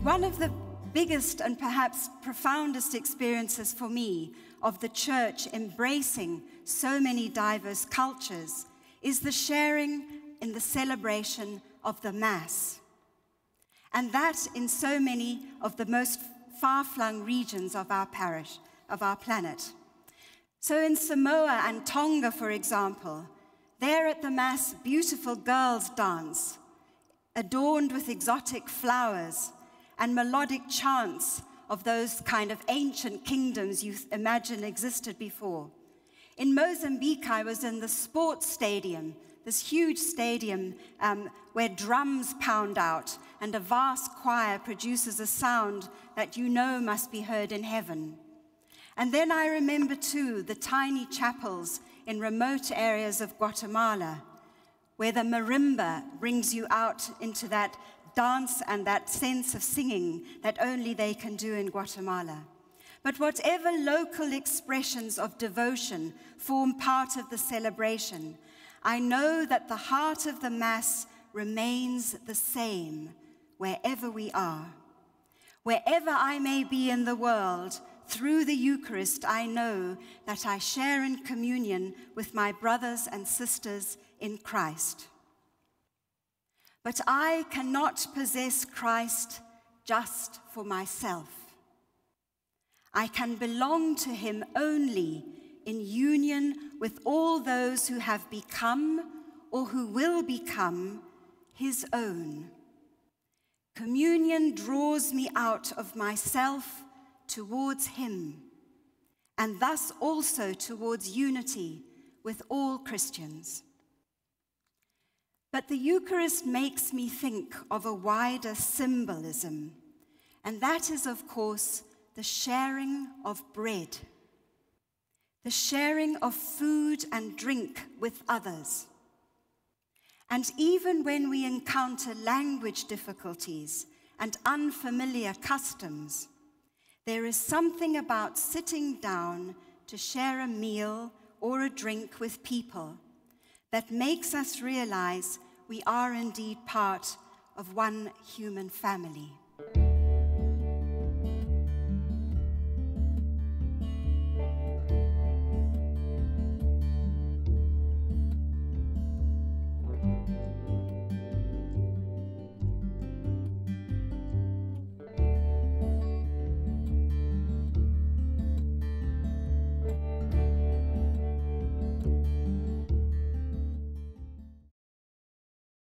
one of the biggest and perhaps profoundest experiences for me of the church embracing so many diverse cultures is the sharing in the celebration of the Mass. And that in so many of the most far-flung regions of our parish, of our planet. So in Samoa and Tonga, for example, there at the Mass, beautiful girls dance, adorned with exotic flowers and melodic chants of those kind of ancient kingdoms you imagine existed before. In Mozambique, I was in the sports stadium, this huge stadium where drums pound out and a vast choir produces a sound that you know must be heard in heaven. And then I remember too the tiny chapels in remote areas of Guatemala, where the marimba brings you out into that dance and that sense of singing that only they can do in Guatemala. But whatever local expressions of devotion form part of the celebration, I know that the heart of the Mass remains the same wherever we are. Wherever I may be in the world, through the Eucharist, I know that I share in communion with my brothers and sisters in Christ. But I cannot possess Christ just for myself. I can belong to him only in union with all those who have become or who will become his own. Communion draws me out of myself towards him, and thus also towards unity with all Christians. But the Eucharist makes me think of a wider symbolism, and that is, of course, the sharing of bread, the sharing of food and drink with others. And even when we encounter language difficulties and unfamiliar customs, there is something about sitting down to share a meal or a drink with people that makes us realize we are indeed part of one human family.